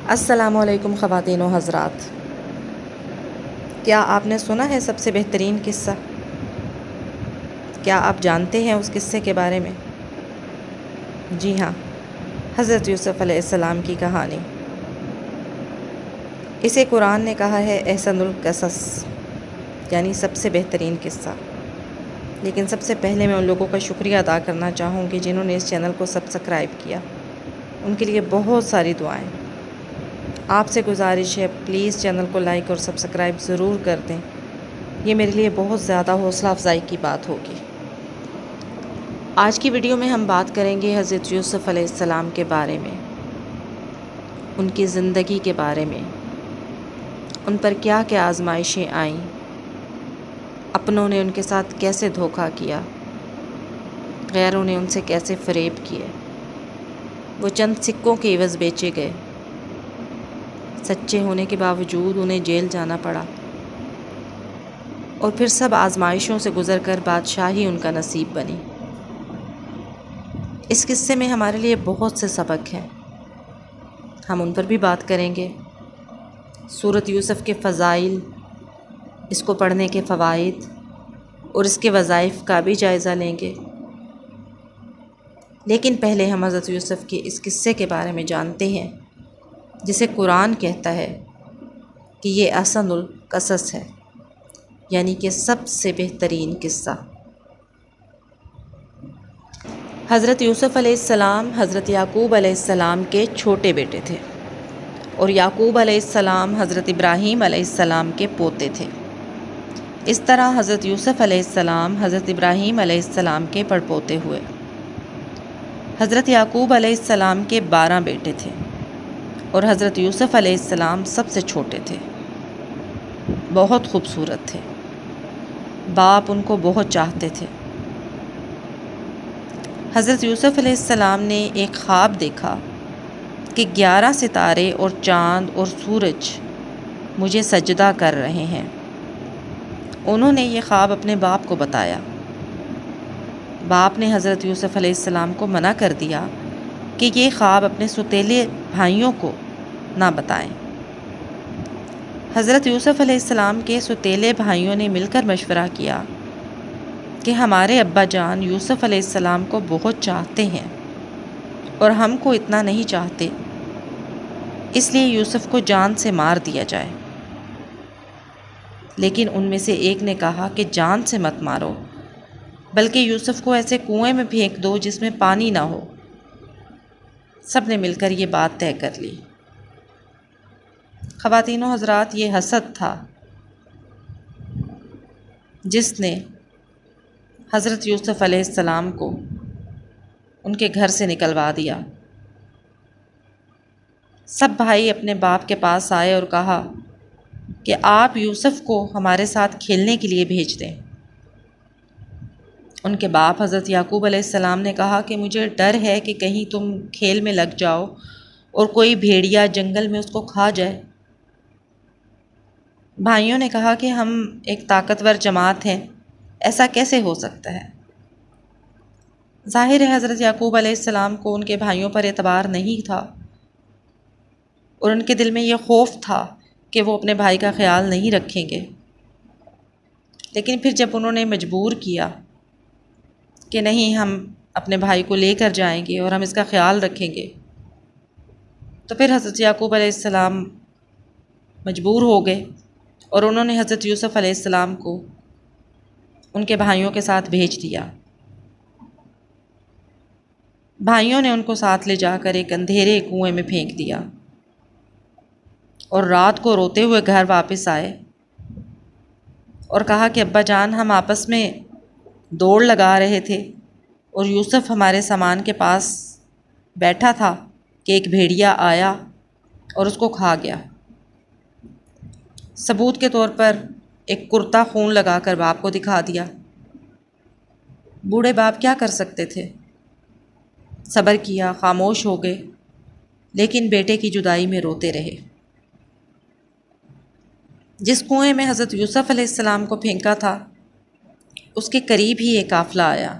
السلام علیکم خواتین و حضرات، کیا آپ نے سنا ہے سب سے بہترین قصہ؟ کیا آپ جانتے ہیں اس قصے کے بارے میں؟ جی ہاں، حضرت یوسف علیہ السلام کی کہانی۔ اسے قرآن نے کہا ہے احسن القصص، یعنی سب سے بہترین قصہ۔ لیکن سب سے پہلے میں ان لوگوں کا شکریہ ادا کرنا چاہوں گی جنہوں نے اس چینل کو سبسکرائب کیا۔ ان کے لیے بہت ساری دعائیں۔ آپ سے گزارش ہے پلیز چینل کو لائک اور سبسکرائب ضرور کر دیں، یہ میرے لیے بہت زیادہ حوصلہ افزائی کی بات ہوگی۔ آج کی ویڈیو میں ہم بات کریں گے حضرت یوسف علیہ السلام کے بارے میں، ان کی زندگی کے بارے میں، ان پر کیا کیا آزمائشیں آئیں، اپنوں نے ان کے ساتھ کیسے دھوکہ کیا، غیروں نے ان سے کیسے فریب کیے، وہ چند سکوں کے عوض بیچے گئے، سچے ہونے کے باوجود انہیں جیل جانا پڑا، اور پھر سب آزمائشوں سے گزر کر بادشاہی ان کا نصیب بنی۔ اس قصے میں ہمارے لیے بہت سے سبق ہیں، ہم ان پر بھی بات کریں گے۔ سورۃ یوسف کے فضائل، اس کو پڑھنے کے فوائد اور اس کے وظائف کا بھی جائزہ لیں گے۔ لیکن پہلے ہم حضرت یوسف کے اس قصے کے بارے میں جانتے ہیں جسے قرآن کہتا ہے کہ یہ احسن القصص ہے، یعنی کہ سب سے بہترین قصہ۔ حضرت یوسف علیہ السلام حضرت یعقوب علیہ السلام کے چھوٹے بیٹے تھے، اور یعقوب علیہ السلام حضرت ابراہیم علیہ السلام کے پوتے تھے۔ اس طرح حضرت یوسف علیہ السلام حضرت ابراہیم علیہ السلام کے پڑپوتے ہوئے۔ حضرت یعقوب علیہ السلام کے 12 بیٹے تھے، اور حضرت یوسف علیہ السلام سب سے چھوٹے تھے۔ بہت خوبصورت تھے، باپ ان کو بہت چاہتے تھے۔ حضرت یوسف علیہ السلام نے ایک خواب دیکھا کہ 11 ستارے اور چاند اور سورج مجھے سجدہ کر رہے ہیں۔ انہوں نے یہ خواب اپنے باپ کو بتایا۔ باپ نے حضرت یوسف علیہ السلام کو منع کر دیا کہ یہ خواب اپنے سوتیلے بھائیوں کو نہ بتائیں۔ حضرت یوسف علیہ السلام کے سوتیلے بھائیوں نے مل کر مشورہ کیا کہ ہمارے ابا جان یوسف علیہ السلام کو بہت چاہتے ہیں اور ہم کو اتنا نہیں چاہتے، اس لیے یوسف کو جان سے مار دیا جائے۔ لیکن ان میں سے ایک نے کہا کہ جان سے مت مارو، بلکہ یوسف کو ایسے کنویں میں پھینک دو جس میں پانی نہ ہو۔ سب نے مل کر یہ بات طے کر لی۔ خواتین و حضرات، یہ حسد تھا جس نے حضرت یوسف علیہ السلام کو ان کے گھر سے نکلوا دیا۔ سب بھائی اپنے باپ کے پاس آئے اور کہا کہ آپ یوسف کو ہمارے ساتھ کھیلنے کے لیے بھیج دیں۔ ان کے باپ حضرت یعقوب علیہ السلام نے کہا کہ مجھے ڈر ہے کہ کہیں تم کھیل میں لگ جاؤ اور کوئی بھیڑیا جنگل میں اس کو کھا جائے۔ بھائیوں نے کہا کہ ہم ایک طاقتور جماعت ہیں، ایسا کیسے ہو سکتا ہے؟ ظاہر ہے حضرت یعقوب علیہ السلام کو ان کے بھائیوں پر اعتبار نہیں تھا، اور ان کے دل میں یہ خوف تھا کہ وہ اپنے بھائی کا خیال نہیں رکھیں گے۔ لیکن پھر جب انہوں نے مجبور کیا کہ نہیں، ہم اپنے بھائی کو لے کر جائیں گے اور ہم اس کا خیال رکھیں گے، تو پھر حضرت یعقوب علیہ السلام مجبور ہو گئے، اور انہوں نے حضرت یوسف علیہ السلام کو ان کے بھائیوں کے ساتھ بھیج دیا۔ بھائیوں نے ان کو ساتھ لے جا کر ایک اندھیرے کنویں میں پھینک دیا، اور رات کو روتے ہوئے گھر واپس آئے اور کہا کہ ابا جان، ہم آپس میں دوڑ لگا رہے تھے اور یوسف ہمارے سامان کے پاس بیٹھا تھا کہ ایک بھیڑیا آیا اور اس کو کھا گیا۔ ثبوت کے طور پر ایک کرتا خون لگا کر باپ کو دکھا دیا۔ بوڑھے باپ کیا کر سکتے تھے؟ صبر کیا، خاموش ہو گئے، لیکن بیٹے کی جدائی میں روتے رہے۔ جس کنویں میں حضرت یوسف علیہ السلام کو پھینکا تھا، اس کے قریب ہی ایک قافلہ آیا،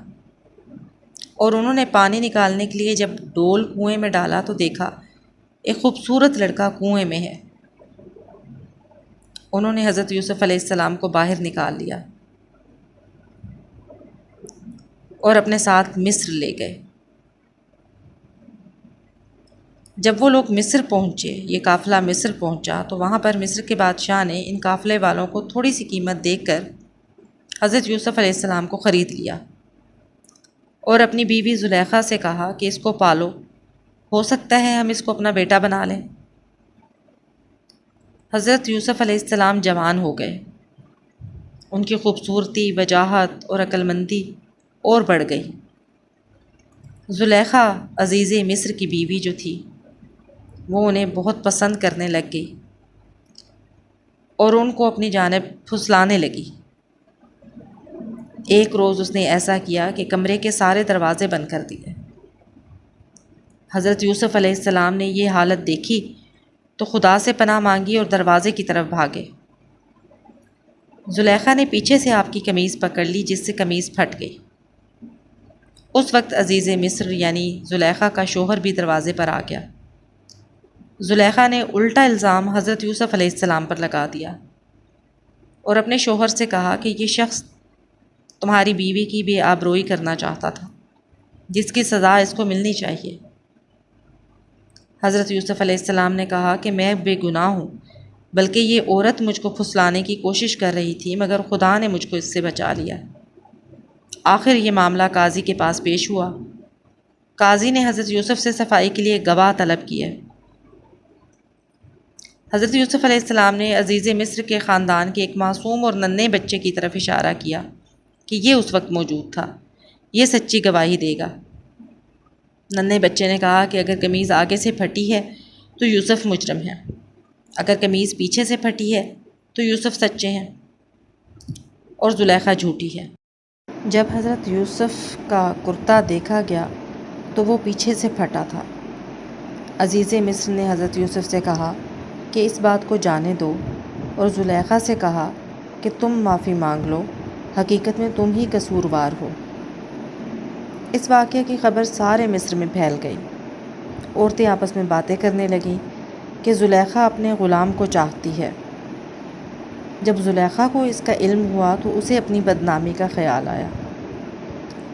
اور انہوں نے پانی نکالنے کے لیے جب ڈول کنویں میں ڈالا تو دیکھا ایک خوبصورت لڑکا کنویں میں ہے۔ انہوں نے حضرت یوسف علیہ السلام کو باہر نکال لیا اور اپنے ساتھ مصر لے گئے۔ جب وہ لوگ مصر پہنچے، یہ قافلہ مصر پہنچا، تو وہاں پر مصر کے بادشاہ نے ان قافلے والوں کو تھوڑی سی قیمت دے کر حضرت یوسف علیہ السلام کو خرید لیا اور اپنی بیوی زلیخا سے کہا کہ اس کو پالو، ہو سکتا ہے ہم اس کو اپنا بیٹا بنا لیں۔ حضرت یوسف علیہ السلام جوان ہو گئے، ان کی خوبصورتی، وجاہت اور عقل مندی اور بڑھ گئی۔ زلیخا عزیز مصر کی بیوی جو تھی، وہ انہیں بہت پسند کرنے لگ گئی اور ان کو اپنی جانب پھسلانے لگی۔ ایک روز اس نے ایسا کیا کہ کمرے کے سارے دروازے بند کر دیے۔ حضرت یوسف علیہ السلام نے یہ حالت دیکھی تو خدا سے پناہ مانگی اور دروازے کی طرف بھاگے۔ زلیخا نے پیچھے سے آپ کی قمیض پکڑ لی، جس سے قمیض پھٹ گئی۔ اس وقت عزیز مصر یعنی زلیخا کا شوہر بھی دروازے پر آ گیا۔ زلیخا نے الٹا الزام حضرت یوسف علیہ السلام پر لگا دیا اور اپنے شوہر سے کہا کہ یہ شخص تمہاری بیوی کی بے آبروئی کرنا چاہتا تھا، جس کی سزا اس کو ملنی چاہیے۔ حضرت یوسف علیہ السلام نے کہا کہ میں بے گناہ ہوں، بلکہ یہ عورت مجھ کو پھسلانے کی کوشش کر رہی تھی، مگر خدا نے مجھ کو اس سے بچا لیا۔ آخر یہ معاملہ قاضی کے پاس پیش ہوا۔ قاضی نے حضرت یوسف سے صفائی کے لیے گواہ طلب کیے۔ حضرت یوسف علیہ السلام نے عزیز مصر کے خاندان کے ایک معصوم اور ننھے بچے کی طرف اشارہ کیا کہ یہ اس وقت موجود تھا، یہ سچی گواہی دے گا۔ ننھے بچے نے کہا کہ اگر قمیض آگے سے پھٹی ہے تو یوسف مجرم ہے، اگر قمیض پیچھے سے پھٹی ہے تو یوسف سچے ہیں اور زلیخا جھوٹی ہے۔ جب حضرت یوسف کا کرتا دیکھا گیا تو وہ پیچھے سے پھٹا تھا۔ عزیز مصر نے حضرت یوسف سے کہا کہ اس بات کو جانے دو، اور زلیخا سے کہا کہ تم معافی مانگ لو، حقیقت میں تم ہی قصوروار ہو۔ اس واقعے کی خبر سارے مصر میں پھیل گئی۔ عورتیں آپس میں باتیں کرنے لگیں کہ زلیخا اپنے غلام کو چاہتی ہے۔ جب زلیخا کو اس کا علم ہوا تو اسے اپنی بدنامی کا خیال آیا۔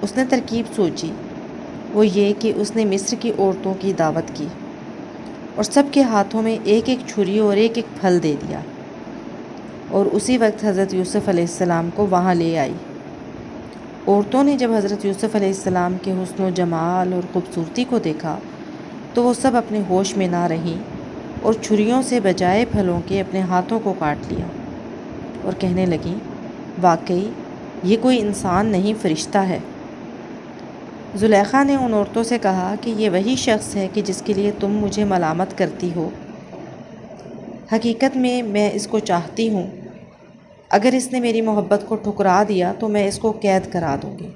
اس نے ترکیب سوچی، وہ یہ کہ اس نے مصر کی عورتوں کی دعوت کی اور سب کے ہاتھوں میں ایک ایک چھری اور ایک ایک پھل دے دیا، اور اسی وقت حضرت یوسف علیہ السلام کو وہاں لے آئی۔ عورتوں نے جب حضرت یوسف علیہ السلام کے حسن و جمال اور خوبصورتی کو دیکھا تو وہ سب اپنے ہوش میں نہ رہیں اور چھریوں سے بجائے پھلوں کے اپنے ہاتھوں کو کاٹ لیا اور کہنے لگیں، واقعی یہ کوئی انسان نہیں، فرشتہ ہے۔ زلیخا نے ان عورتوں سے کہا کہ یہ وہی شخص ہے کہ جس کے لیے تم مجھے ملامت کرتی ہو۔ حقیقت میں اس کو چاہتی ہوں، اگر اس نے میری محبت کو ٹھکرا دیا تو میں اس کو قید کرا دوں گی۔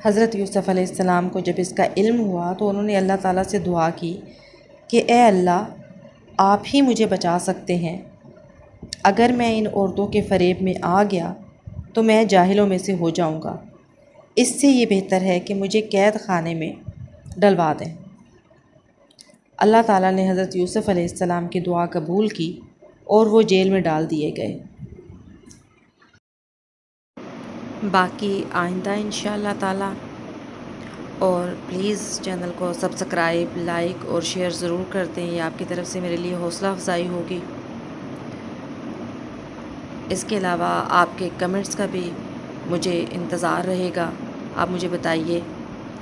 حضرت یوسف علیہ السلام کو جب اس کا علم ہوا تو انہوں نے اللہ تعالیٰ سے دعا کی کہ اے اللہ، آپ ہی مجھے بچا سکتے ہیں، اگر میں ان عورتوں کے فریب میں آ گیا تو میں جاہلوں میں سے ہو جاؤں گا، اس سے یہ بہتر ہے کہ مجھے قید خانے میں ڈلوا دیں۔ اللہ تعالیٰ نے حضرت یوسف علیہ السلام کی دعا قبول کی اور وہ جیل میں ڈال دیے گئے۔ باقی آئندہ انشاءاللہ تعالیٰ، اور پلیز چینل کو سبسکرائب، لائک اور شیئر ضرور کر دیں، یہ آپ کی طرف سے میرے لیے حوصلہ افزائی ہوگی۔ اس کے علاوہ آپ کے کمنٹس کا بھی مجھے انتظار رہے گا۔ آپ مجھے بتائیے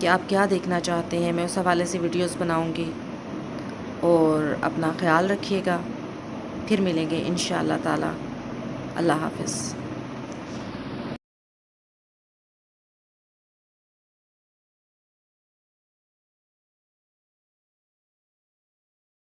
کہ آپ کیا دیکھنا چاہتے ہیں، میں اس حوالے سے ویڈیوز بناؤں گی، اور اپنا خیال رکھیے گا۔ پھر ملیں گے انشاءاللہ تعالیٰ۔ اللہ حافظ۔